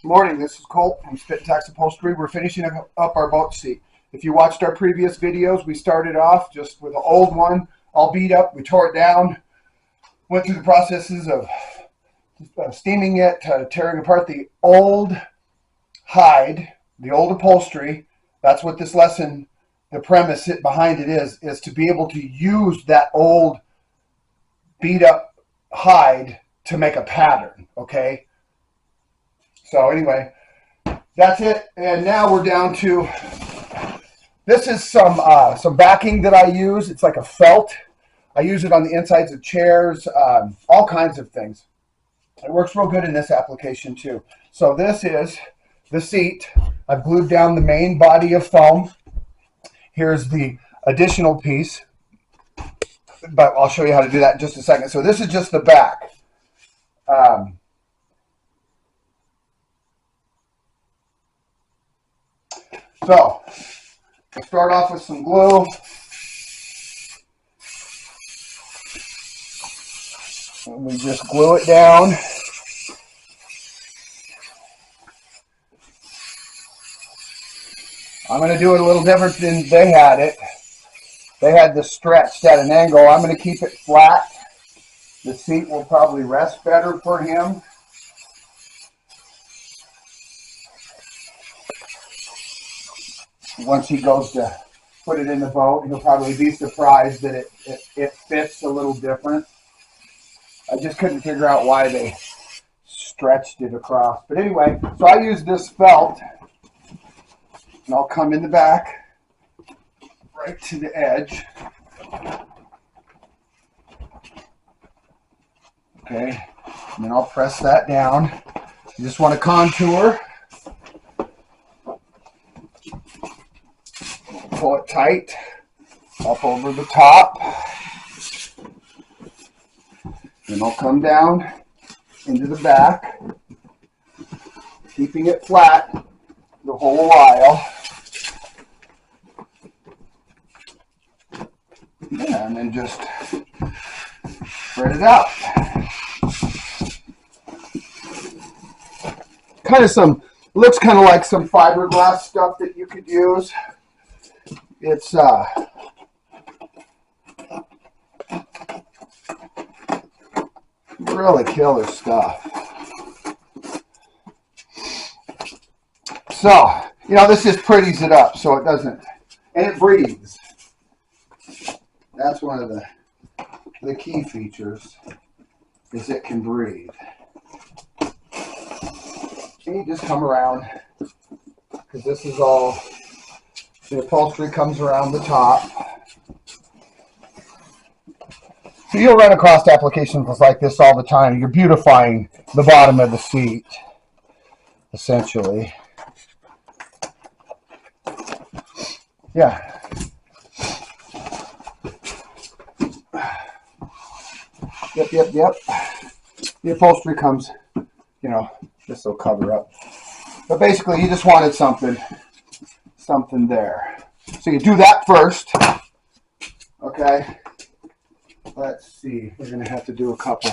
Morning, this is Colt from Spit Tax Upholstery. We're finishing up our boat seat. If you watched our previous videos, we started off just with an old one, all beat up. We tore it down, went through the processes of steaming it, tearing apart the old hide, the old upholstery. That's what this lesson, the premise behind it is to be able to use that old beat up hide to make a pattern, okay? So anyway, that's it. And now we're down to, this is some backing that I use. It's like a felt. I use it on the insides of chairs, all kinds of things. It works real good in this application too. So this is the seat. I've glued down the main body of foam. Here's the additional piece, but I'll show you how to do that in just a second. So this is just the back. So, we'll start off with some glue. And we just glue it down. I'm going to do it a little different than they had it. They had this stretched at an angle. I'm going to keep it flat. The seat will probably rest better for him. Once he goes to put it in the boat, he'll probably be surprised that it fits a little different. I just couldn't figure out why they stretched it across. But anyway, so I use this felt, and I'll come in the back, right to the edge. Okay, and then I'll press that down. You just want to contour. Pull it tight up over the top. Then I'll come down into the back, keeping it flat the whole while. Yeah, and then just spread it out. Looks kind of like some fiberglass stuff that you could use. It's really killer stuff. So, this just pretties it up so it doesn't, and it breathes. That's one of the key features, is it can breathe. And you just come around, because this is all, the upholstery comes around the top. So you'll run across applications like this all the time. You're beautifying the bottom of the seat, essentially. Yeah. Yep. The upholstery comes, this will cover up. But basically, you just wanted something there. So you do that first. Okay. Let's see. We're going to have to do a couple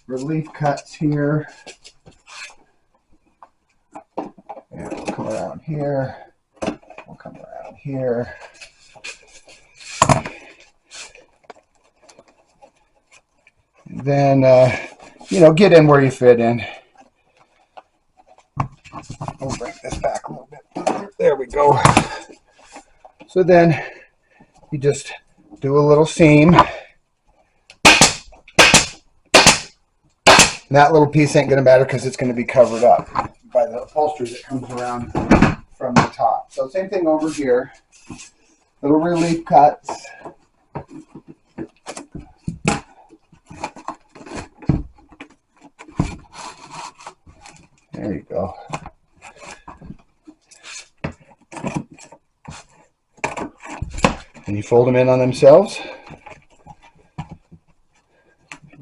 relief cuts here. And we'll come around here. We'll come around here. And then, get in where you fit in. We'll bring this back a little bit. There we go. So then you just do a little seam. And that little piece ain't going to matter because it's going to be covered up by the upholstery that comes around from the top. So same thing over here. Little relief cuts. There you go. And you fold them in on themselves.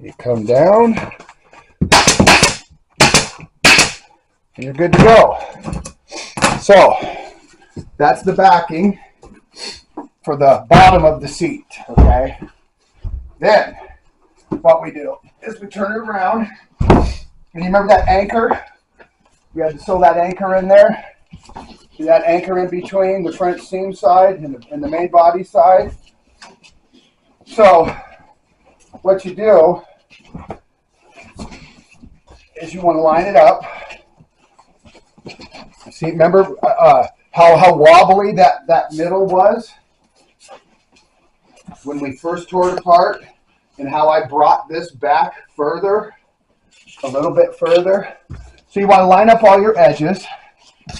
You come down. And you're good to go. So, that's the backing for the bottom of the seat, okay? Then, what we do is we turn it around. And you remember that anchor We had to sew that anchor in there. See that anchor in between the French seam side and the main body side. So what you do is you want to line it up. See, remember how wobbly that middle was when we first tore it apart, and how I brought this back further, a little bit further. So you want to line up all your edges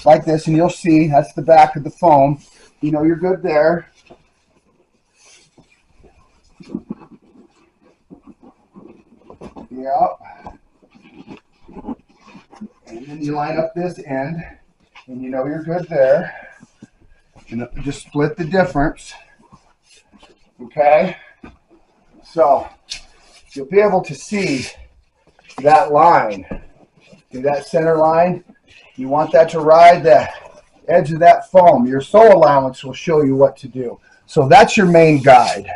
like this, and you'll see that's the back of the foam. You know you're good there. Yep. And then you line up this end, and you know you're good there. And just split the difference. Okay? So you'll be able to see that line. See that center line? You want that to ride the edge of that foam. Your sew allowance will show you what to do. So that's your main guide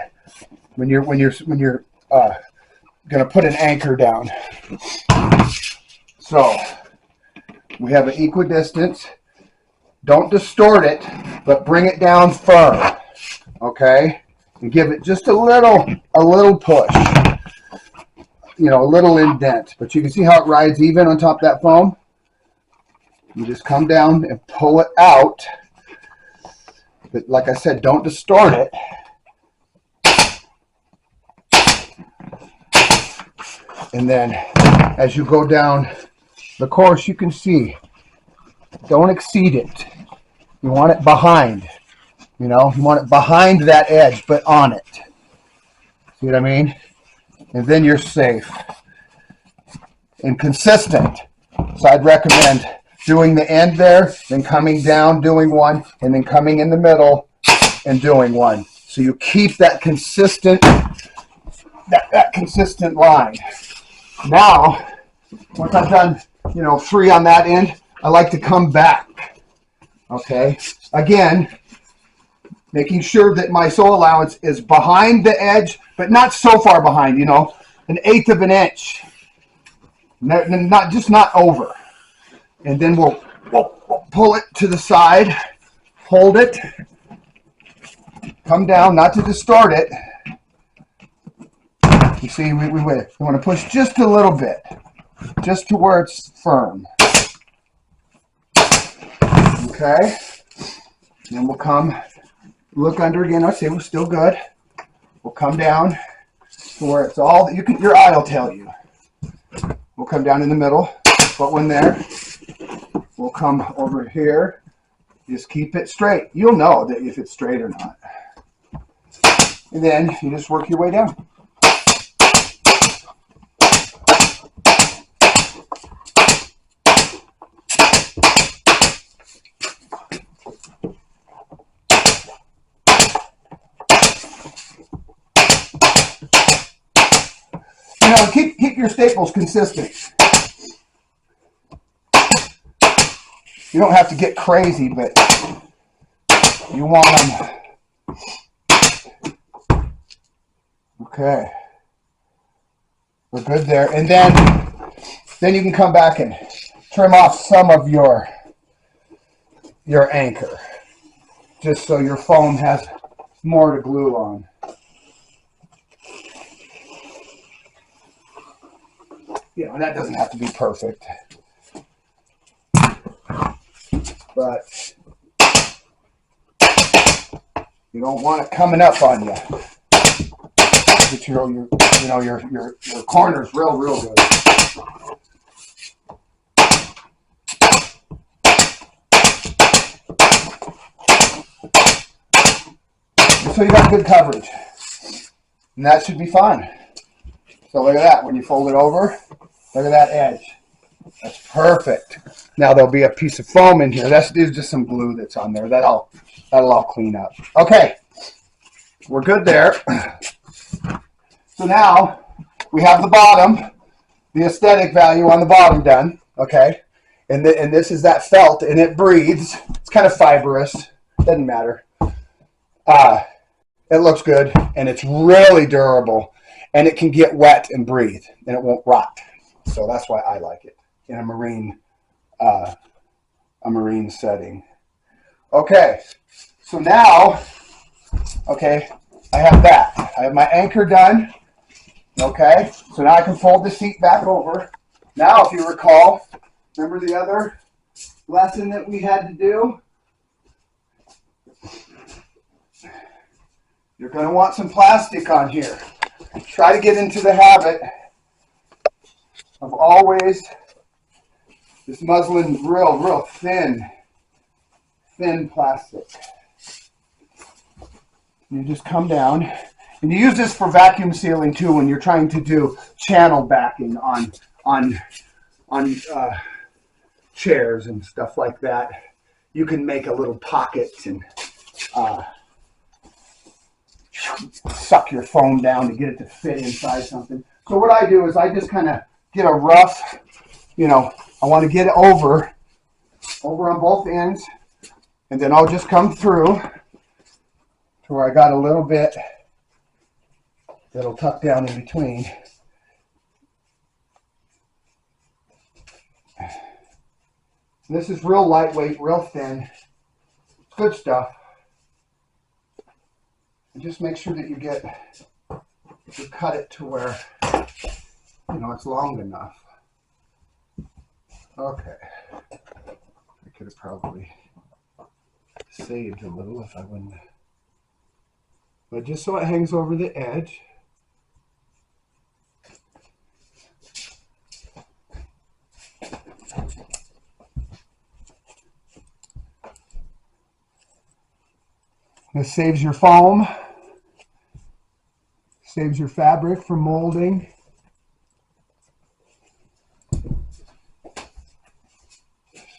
when you're going to put an anchor down. So we have an equidistance. Don't distort it, but bring it down firm. Okay? And give it just a little push. You know, a little indent. But you can see how it rides even on top of that foam. You just come down and pull it out. But like I said, don't distort it. And then as you go down the course, you can see, don't exceed it. You want it behind. You know, you want it behind that edge, but on it. See what I mean? And then you're safe and consistent. So I'd recommend doing the end there, then coming down, doing one, and then coming in the middle and doing one. So you keep that consistent, that consistent line. Now, once I've done, 3 on that end, I like to come back. Okay? Again, making sure that my sew allowance is behind the edge, but not so far behind, 1/8 of an inch. Not over. And then we'll pull it to the side, hold it, come down, not to distort it. You see, we want to push just a little bit, just to where it's firm. Okay? Then we'll come, look under again. I say we're still good. We'll come down to where it's all, your eye will tell you. We'll come down in the middle, put one there. We'll come over here. Just keep it straight. You'll know that if it's straight or not. And then you just work your way down. Keep your staples consistent. You don't have to get crazy, but you want them. Okay. We're good there. And then you can come back and trim off some of your anchor, just so your foam has more to glue on. And that doesn't have to be perfect. But you don't want it coming up on you. Get your corners real good. So you got good coverage. And that should be fine. So look at that. When you fold it over, look at that edge. That's perfect. Now there'll be a piece of foam in here. There's just some glue that's on there. That'll all clean up. Okay. We're good there. So now we have the bottom, the aesthetic value on the bottom done. Okay. And this is that felt, and it breathes. It's kind of fibrous. Doesn't matter. It looks good, and it's really durable. And it can get wet and breathe, and it won't rot. So that's why I like it in a marine a marine setting. Okay, so now, okay, I have that. I have my anchor done. Okay, so now I can fold the seat back over. Now, if you recall, remember the other lesson that we had to do? You're going to want some plastic on here. Try to get into the habit of always this muslin, real thin plastic. You just come down, and you use this for vacuum sealing too when you're trying to do channel backing on chairs and stuff like that. You can make a little pocket and suck your foam down to get it to fit inside something. So what I do is I just kind of get a rough, I want to get it over on both ends, and then I'll just come through to where I got a little bit that'll tuck down in between. And this is real lightweight, real thin. Good stuff. And just make sure that you cut it to where, it's long enough. Okay. I could have probably saved a little if I wouldn't. But just so it hangs over the edge. This saves your foam, saves your fabric from molding.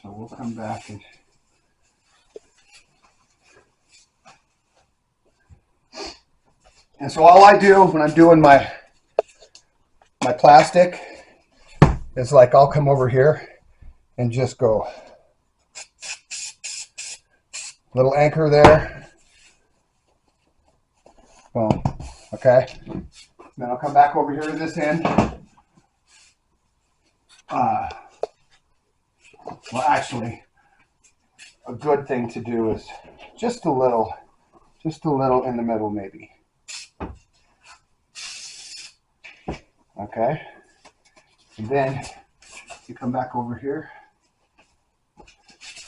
So we'll come back and so all I do when I'm doing my plastic is like I'll come over here and just go little anchor there. Boom. Okay. Then I'll come back over here to this end. Well, actually, a good thing to do is just a little in the middle, maybe. Okay. And then you come back over here.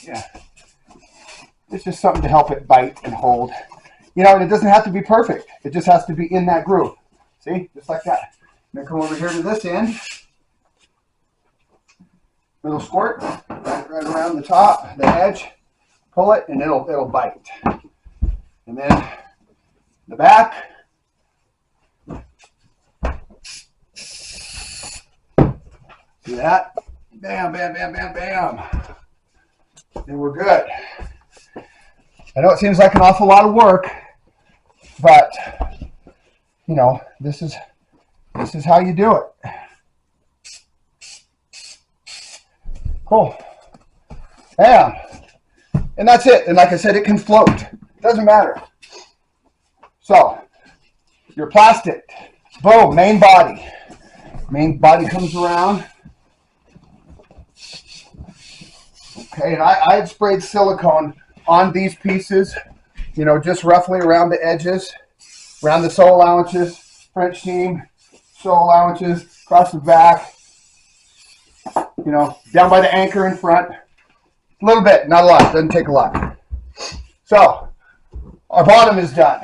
Yeah. It's just something to help it bite and hold. And it doesn't have to be perfect. It just has to be in that groove. See? Just like that. Then come over here to this end. Little squirt right around the top, the edge. Pull it, and it'll bite. And then the back. See that? Bam, bam, bam, bam, bam. And we're good. I know it seems like an awful lot of work, but this is how you do it. Cool. Bam. And that's it. And like I said, it can float. Doesn't matter. So your plastic, boom, main body. Main body comes around. Okay, and I had sprayed silicone on these pieces, just roughly around the edges, around the sole allowances, French seam, sole allowances, across the back, down by the anchor in front. A little bit, not a lot, doesn't take a lot. So, our bottom is done.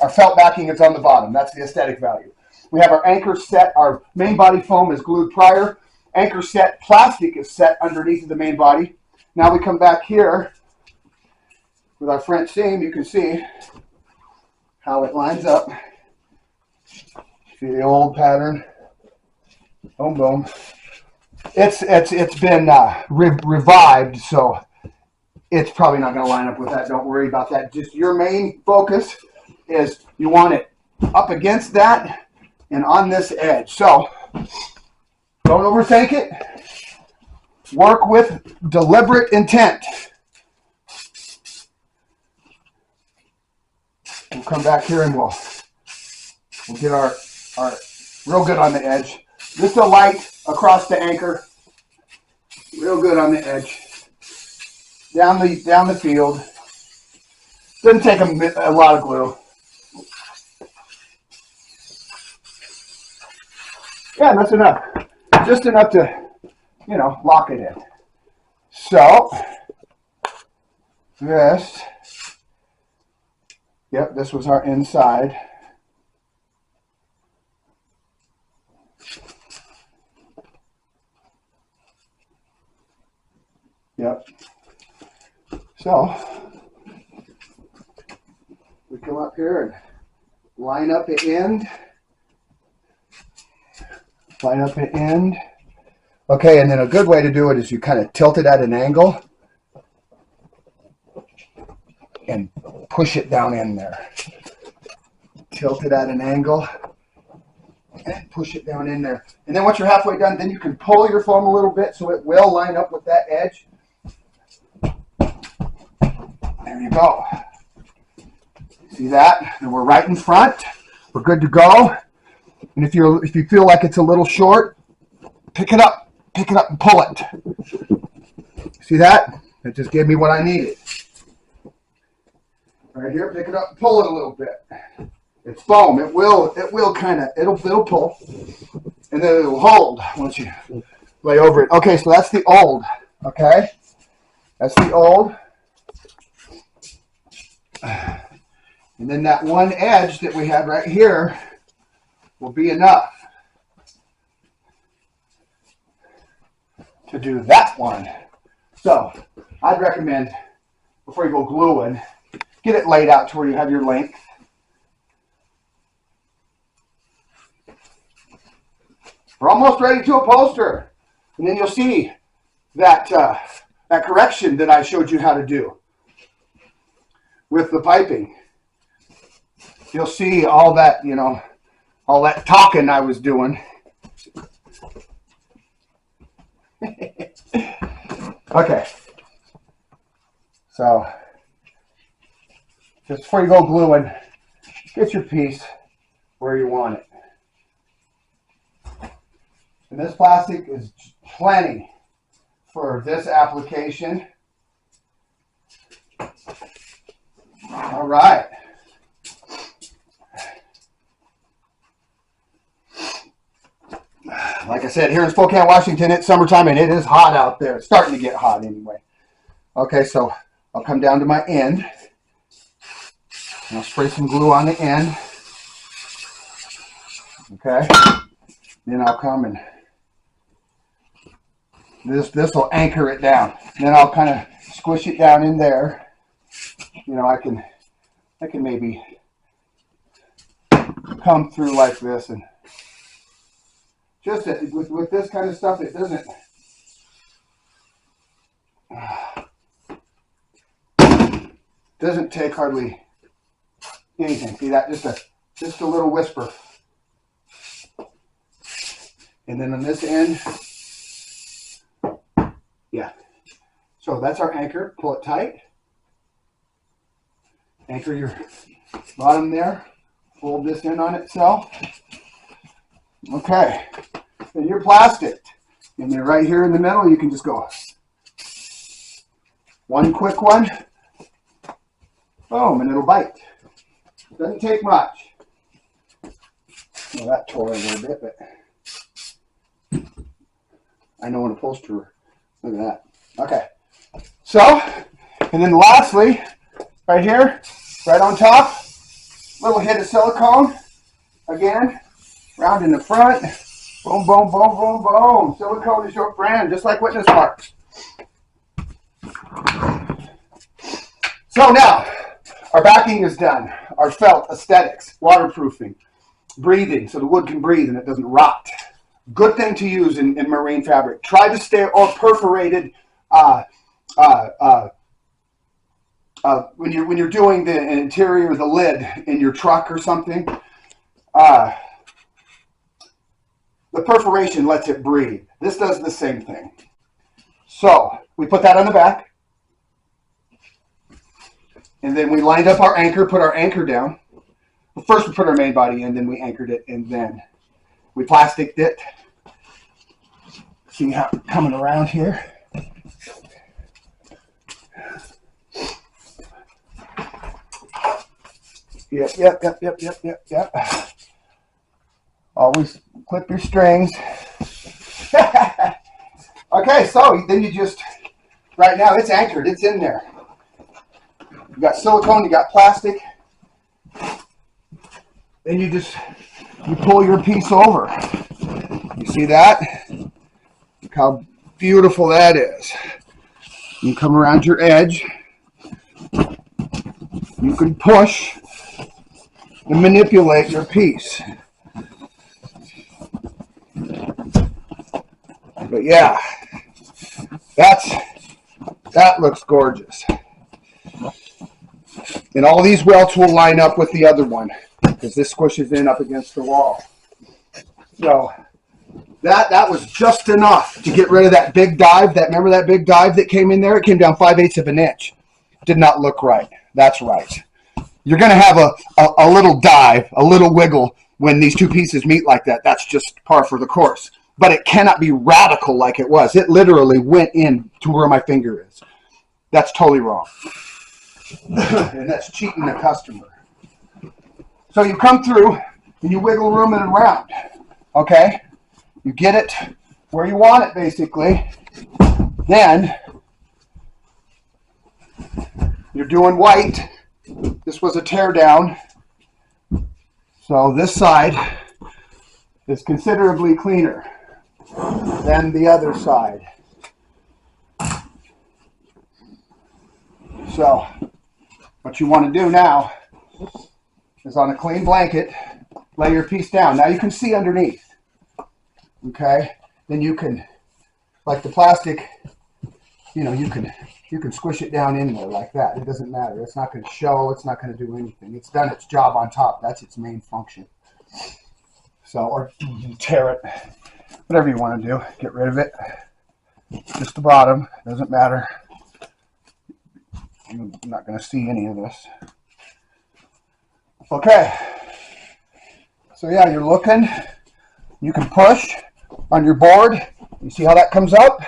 Our felt backing is on the bottom. That's the aesthetic value. We have our anchor set. Our main body foam is glued prior. Anchor set, plastic is set underneath of the main body. Now we come back here with our French seam. You can see how it lines up. See the old pattern. Boom, boom. It's been revived, so it's probably not going to line up with that. Don't worry about that. Just your main focus is you want it up against that and on this edge. So don't overthink it. Work with deliberate intent. We'll come back here and we'll get our real good on the edge. Just a light across the anchor. Real good on the edge. Down the field. Doesn't take a lot of glue. Yeah, that's enough. Just enough to, lock it in. So, this was our inside. Yep. So, we come up here and line up the end. Line up the end. Okay, and then a good way to do it is you kind of tilt it at an angle and push it down in there. Tilt it at an angle and push it down in there. And then once you're halfway done, then you can pull your foam a little bit so it will line up with that edge. There you go. See that? And we're right in front. We're good to go. And if you feel like it's a little short, pick it up and pull it. See that? It just gave me what I needed. Right here, pick it up and pull it a little bit. It's foam. It'll pull, and then it'll hold once you lay over it. Okay, so that's the old. Okay, that's the old. And then that one edge that we have right here will be enough to do that one. So I'd recommend, before you go gluing, get it laid out to where you have your length. We're almost ready to upholster. And then you'll see that, that correction that I showed you how to do with the piping. You'll see all that, all that talking I was doing. Okay. So, just before you go gluing, get your piece where you want it. And this plastic is plenty for this application. All right. Like I said, here in Spokane, Washington, it's summertime and it is hot out there. It's starting to get hot anyway. Okay, so I'll come down to my end. And I'll spray some glue on the end. Okay. Then I'll come and this will anchor it down. And then I'll kind of squish it down in there. I can maybe come through like this, and just with this kind of stuff, it doesn't take hardly anything. See that? Just a little whisper. And then on this end, yeah. So that's our anchor. Pull it tight. Anchor your bottom there. Fold this in on itself. Okay. And your plastic. And then right here in the middle, you can just go one quick one. Boom, and it'll bite. Doesn't take much. Well, that tore a little bit, but I know an upholsterer. Look at that. Okay. So, and then lastly, right here, right on top, little hit of silicone. Again, round in the front. Boom, boom, boom, boom, boom. Silicone is your friend, just like witness marks. So now, our backing is done. Our felt, aesthetics, waterproofing, breathing, so the wood can breathe and it doesn't rot. Good thing to use in marine fabric. Try to stay, or perforated, when you're doing the interior, the lid in your truck or something, the perforation lets it breathe. This does the same thing. So we put that on the back. And then we lined up our anchor, put our anchor down. First we put our main body in, then we anchored it, and then we plasticed it. See how it's coming around here? Yep. Always clip your strings. Okay, so then you just, right now it's anchored, it's in there. You got silicone, you got plastic. Then you pull your piece over. You see that? Look how beautiful that is. You come around your edge. You can push and manipulate your piece. But yeah, that looks gorgeous. And all these welts will line up with the other one because this squishes in up against the wall. So that was just enough to get rid of that big dive. Remember that big dive that came in there? It came down 5/8 of an inch. Did not look right. That's right. You're going to have a little dive, a little wiggle when these two pieces meet like that. That's just par for the course. But it cannot be radical like it was. It literally went in to where my finger is. That's totally wrong. And that's cheating the customer. So you come through and you wiggle room it around. Okay? You get it where you want it, basically. Then you're doing white. This was a tear down. So this side is considerably cleaner than the other side. So what you want to do now is on a clean blanket, lay your piece down. Now you can see underneath. Okay? Then you can, like the plastic, you can squish it down in there like that. It doesn't matter. It's not going to show. It's not going to do anything. It's done its job on top. That's its main function. So, or you tear it. Whatever you want to do. Get rid of it. Just the bottom. Doesn't matter. I'm not going to see any of this. Okay. So yeah, you're looking. You can push on your board. You see how that comes up?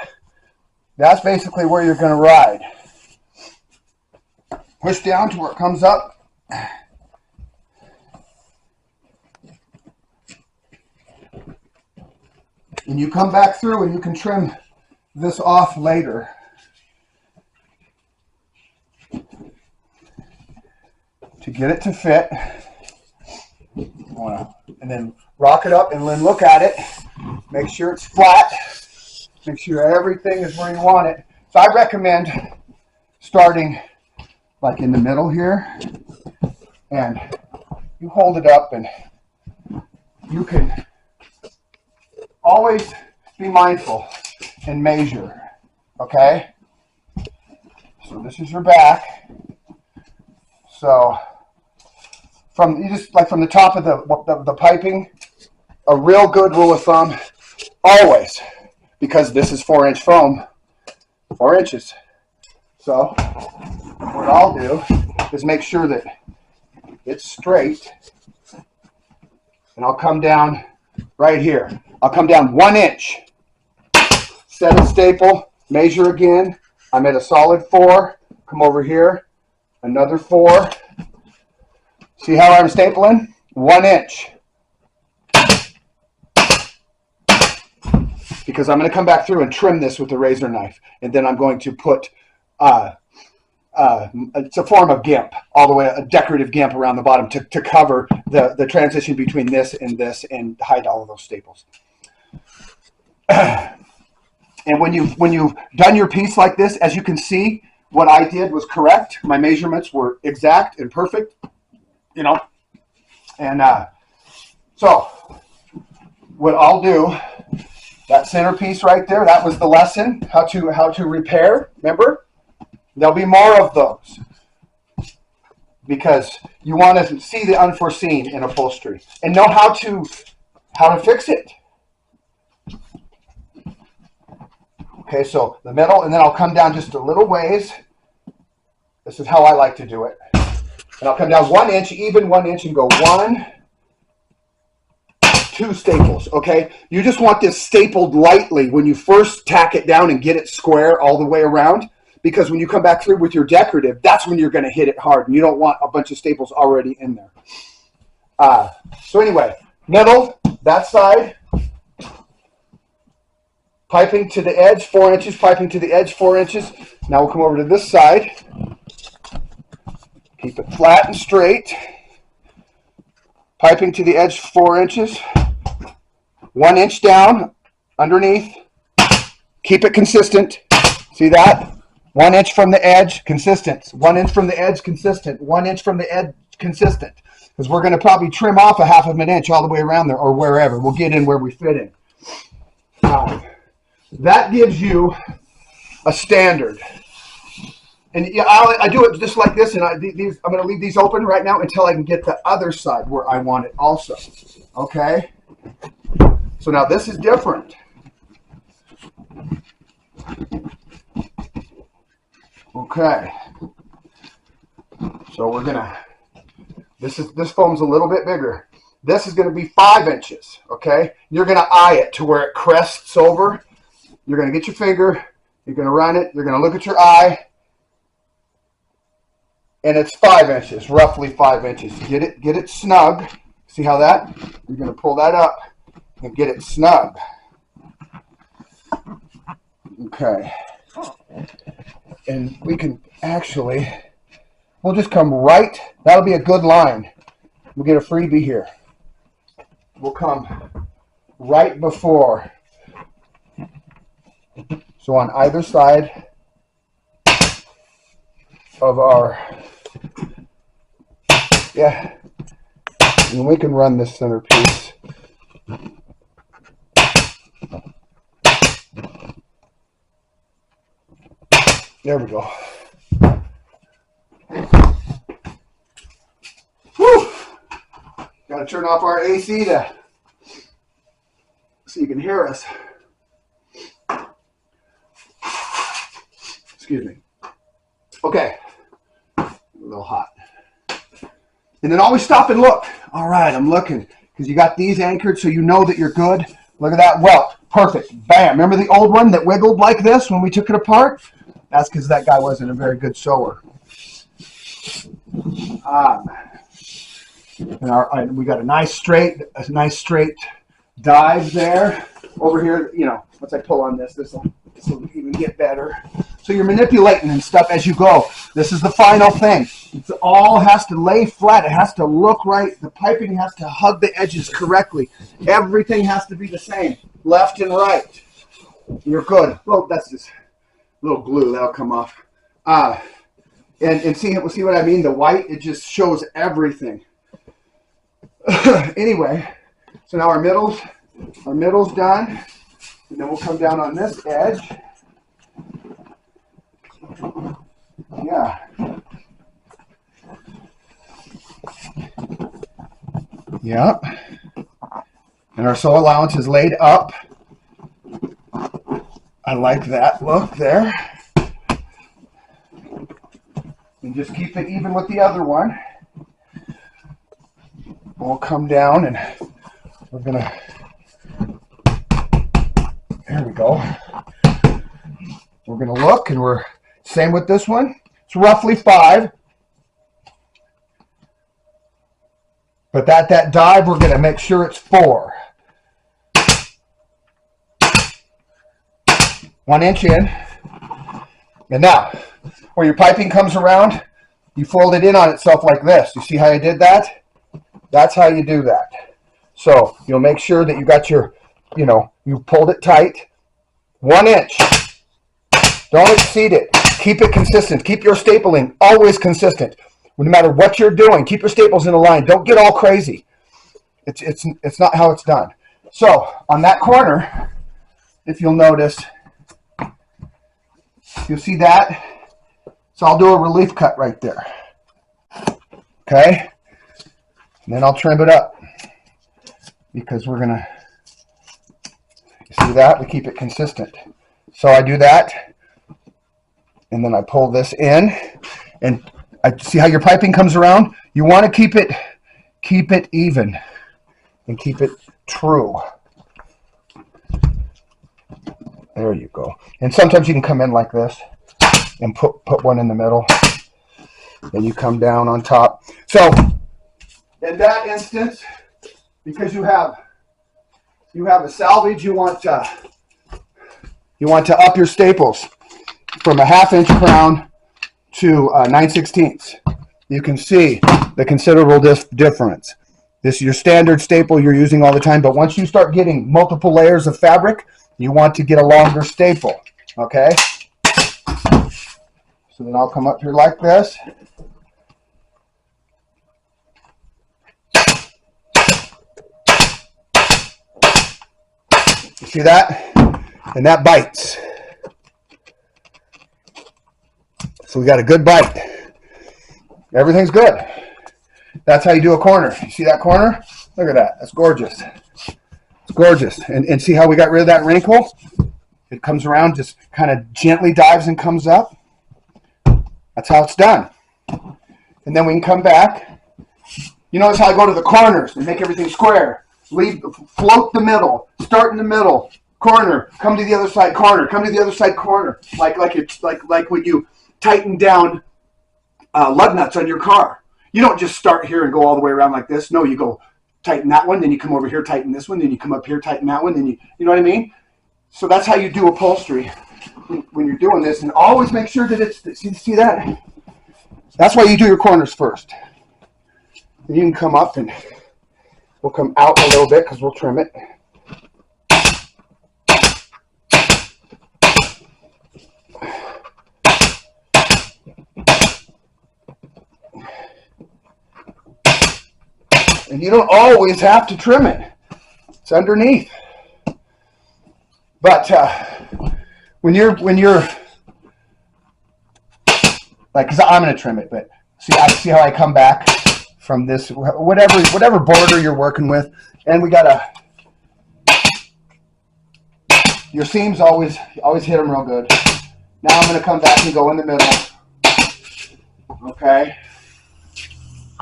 That's basically where you're going to ride. Push down to where it comes up. And you come back through and you can trim this off later. To get it to fit. And then rock it up and then look at it. Make sure it's flat. Make sure everything is where you want it. So I recommend starting like in the middle here. And you hold it up and you can always be mindful and measure. Okay? So this is your back. So from the top of the piping, a real good rule of thumb, always, because this is 4-inch foam, 4 inches. So what I'll do is make sure that it's straight, and I'll come down right here. I'll come down 1 inch, set a staple, measure again. I'm at a solid 4. Come over here, another 4. See how I'm stapling? 1 inch. Because I'm going to come back through and trim this with the razor knife. And then I'm going to put, it's a form of gimp, all the way, a decorative gimp around the bottom to cover the transition between this and hide all of those staples. And when you've done your piece like this, as you can see, what I did was correct. My measurements were exact and perfect. And so what I'll do, that centerpiece right there, that was the lesson, how to repair. Remember, there'll be more of those because you want to see the unforeseen in upholstery and know how to fix it. Okay, so the middle, and then I'll come down just a little ways. This is how I like to do it. And I'll come down 1 inch, even 1 inch, and go 1, 2 staples, okay? You just want this stapled lightly when you first tack it down and get it square all the way around, because when you come back through with your decorative, that's when you're going to hit it hard, and you don't want a bunch of staples already in there. So anyway, middle, that side, piping to the edge, 4 inches, piping to the edge, 4 inches. Now we'll come over to this side. Keep it flat and straight. Piping to the edge, 4 inches. 1 inch down, underneath. Keep it consistent. See that? 1 inch from the edge, consistent. 1 inch from the edge, consistent. 1 inch from the edge, consistent. Because we're going to probably trim off a 1/2 of an inch all the way around there, or wherever. We'll get in where we fit in. That gives you a standard. And yeah, I do it just like this, and I'm going to leave these open right now until I can get the other side where I want it also. Okay? So now this is different. Okay. So we're going to, this foam's a little bit bigger. This is going to be 5 inches, okay? You're going to eye it to where it crests over. You're going to get your finger, you're going to run it, you're going to look at your eye, and it's 5 inches, roughly 5 inches. Get it snug. See how that? You're going to pull that up and get it snug. Okay. And we can actually, we'll just come right, that'll be a good line. We'll get a freebie here. We'll come right before. So on either side of our, yeah, and we can run this centerpiece. There we go. Whew! Got to turn off our AC to so you can hear us. Excuse me. Okay. A little hot. And then always stop and look. All right, I'm looking. Because you got these anchored so you know that you're good. Look at that welt. Perfect. Bam. Remember the old one that wiggled like this when we took it apart? That's because that guy wasn't a very good sewer. And we got a nice straight dive there. Over here, you know, once I pull on this will even get better. So you're manipulating and stuff as you go. This is the final thing. It all has to lay flat. It has to look right. The piping has to hug the edges correctly. Everything has to be the same, left and right. You're good. Well, that's just a little glue. That'll come off. And see what I mean? The white, it just shows everything. Anyway, so now our middle's done. And then we'll come down on this edge. Yeah. Yep. And our sew allowance is laid up. I like that look there. And just keep it even with the other one. We'll come down and we're gonna, there we go. We're gonna look, and we're same with this one. It's roughly 5. But that dive, we're gonna make sure it's 4. 1 inch in. And now, where your piping comes around, you fold it in on itself like this. You see how I did that? That's how you do that. So you'll make sure that you got your, you pulled it tight. 1 inch. Don't exceed it. Keep it consistent. Keep your stapling always consistent. No matter what you're doing, keep your staples in a line. Don't get all crazy. It's not how it's done. So on that corner, if you'll notice, you'll see that. So I'll do a relief cut right there. Okay? And then I'll trim it up. Because we're going to, you see that? We keep it consistent. So I do that. And then I pull this in. And I see how your piping comes around? You want to keep it even. And keep it true. There you go. And sometimes you can come in like this. and put one in the middle. Then you come down on top. So in that instance, because you have a salvage, you want to up your staples from a 1/2 inch crown to 9/16. You can see the considerable difference. This is your standard staple you're using all the time, but once you start getting multiple layers of fabric, you want to get a longer staple, okay? So then I'll come up here like this. You see that? And that bites. So we got a good bite. Everything's good. That's how you do a corner. You see that corner? Look at that. That's gorgeous. It's gorgeous. And see how we got rid of that wrinkle? It comes around, just kind of gently dives and comes up. That's how it's done. And then we can come back. You notice how I go to the corners and make everything square. Float the middle. Start in the middle. Corner. Come to the other side. Corner. Come to the other side. Corner. Like when you tighten down lug nuts on your car. You don't just start here and go all the way around like this. No, you go tighten that one, then you come over here, tighten this one, then you come up here, tighten that one, then you know what I mean? So that's how you do upholstery when you're doing this. And always make sure that it's, see that? That's why you do your corners first. And you can come up and we'll come out a little bit because we'll trim it. And you don't always have to trim it. It's underneath. But when you're like, cause I'm gonna trim it, but see how I come back from this, whatever border you're working with, and we gotta, your seams always hit them real good. Now I'm gonna come back and go in the middle. Okay.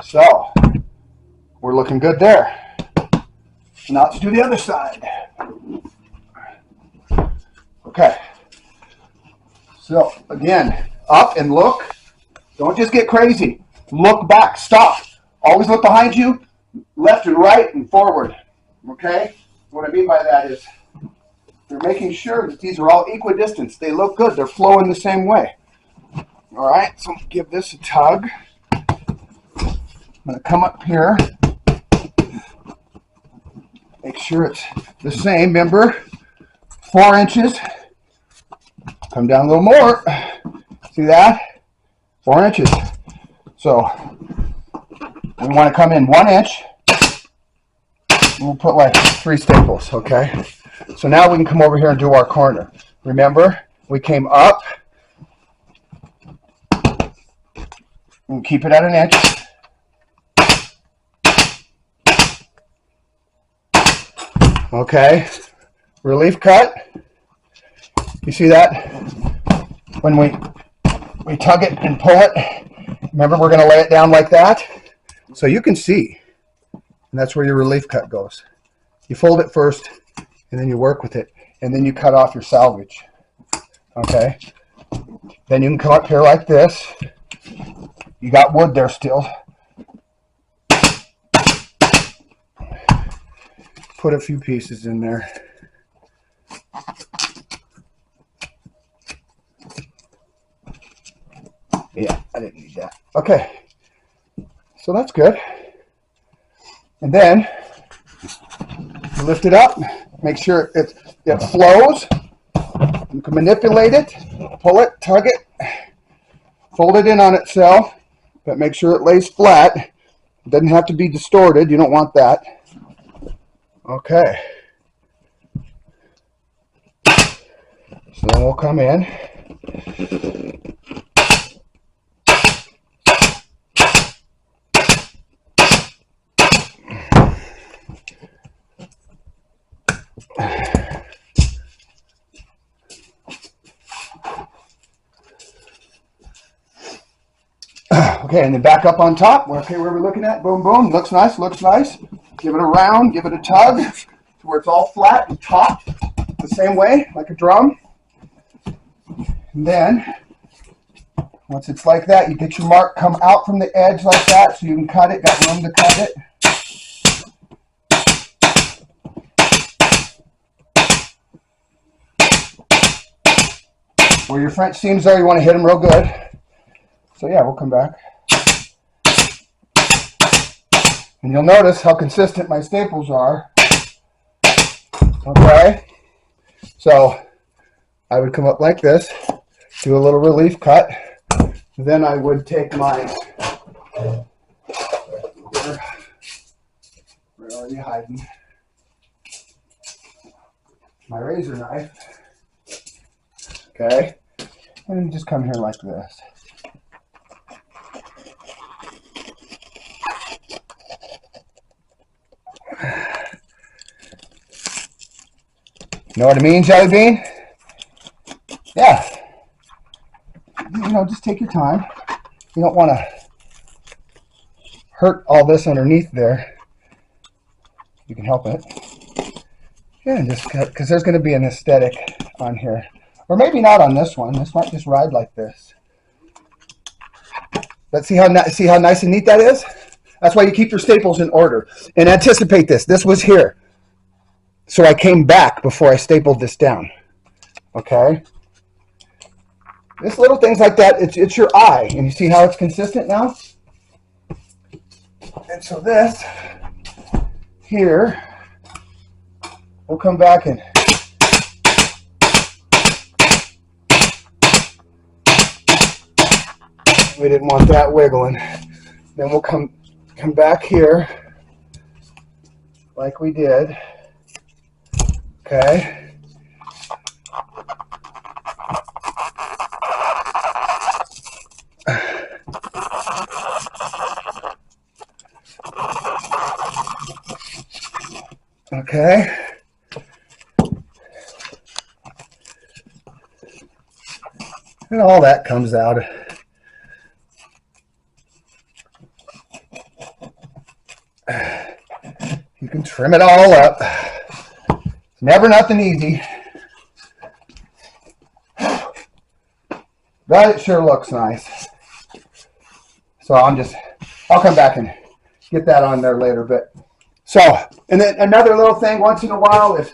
So we're looking good there. Now let's do the other side. Okay. So again, up and look. Don't just get crazy. Look back. Stop. Always look behind you, left and right and forward. Okay? What I mean by that is you're making sure that these are all equidistant. They look good. They're flowing the same way. All right. So give this a tug. I'm going to come up here. Make sure it's the same. Remember, 4 inches. Come down a little more. See that? 4 inches. So we want to come in 1 inch. We'll put like 3 staples, okay? So now we can come over here and do our corner. Remember, we came up. We'll keep it at 1 inch. Okay, relief cut. You see that? When we tug it and pull it, remember we're going to lay it down like that. So you can see, and that's where your relief cut goes. You fold it first, and then you work with it, and then you cut off your salvage. Okay? Then you can come up here like this. You got wood there still. Put a few pieces in there. Yeah, I didn't need that. Okay, so that's good. And then you lift it up, make sure it flows. You can manipulate it, pull it, tug it, fold it in on itself, but make sure it lays flat. It doesn't have to be distorted. You don't want that. Okay. So then we'll come in. Okay, and then back up on top. Okay, where we're looking at, boom, boom, looks nice, looks nice. Give it a round, give it a tug to where it's all flat and taut the same way, like a drum. And then Once it's like that, you get your mark come out from the edge like that so you can cut it, got room to cut it. Where your French seams are, you want to hit them real good. So yeah, we'll come back. And you'll notice how consistent my staples are. Okay? So I would come up like this, do a little relief cut. Then I would take my, where are you hiding? My razor knife. Okay? And you just come here like this. Know what I mean, Jelly Bean? Yeah. You know, just take your time. You don't want to hurt all this underneath there. You can help it. Yeah, just cut, because there's going to be an aesthetic on here. Or maybe not on this one. This might just ride like this. But see how nice and neat that is? That's why you keep your staples in order. And anticipate this. This was here. So I came back before I stapled this down. Okay? This little things like that, it's your eye. And you see how it's consistent now? And so this here, we'll come back and we didn't want that wiggling. Then we'll come back here like we did. Okay. Okay. And all that comes out. You can trim it all up. It's never nothing easy. But it sure looks nice. So I'll come back and get that on there later. But so, and then another little thing once in a while, if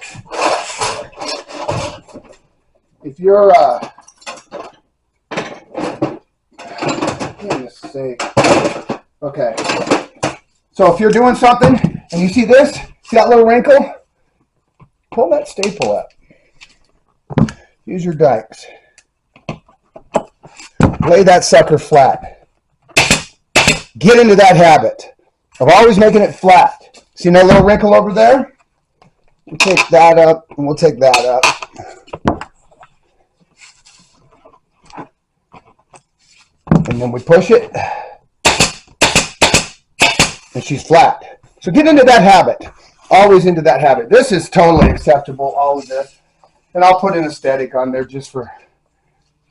you're okay. So if you're doing something and you see this, see that little wrinkle? Pull that staple up. Use your dikes. Lay that sucker flat. Get into that habit of always making it flat. See that little wrinkle over there? We'll take that up and we'll take that up. And then we push it. And she's flat. So get into that habit. Always into that habit. This is totally acceptable, all of this. And I'll put an aesthetic on there just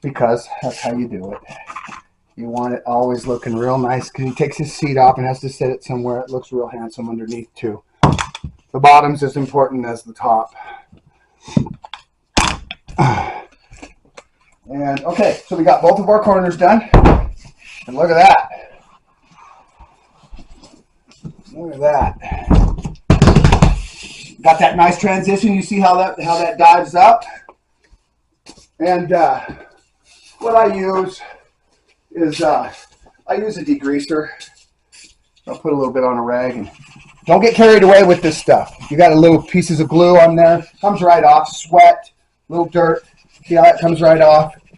because that's how you do it. You want it always looking real nice because he takes his seat off and has to set it somewhere. It looks real handsome underneath too. The bottom's as important as the top. And okay, so we got both of our corners done. And look at that. Look at that. Got that nice transition. You see how that dives up? And what I use is I use a degreaser. I'll put a little bit on a rag. And don't get carried away with this stuff. You got a little pieces of glue on there. Comes right off. Sweat, little dirt. See how that comes right off?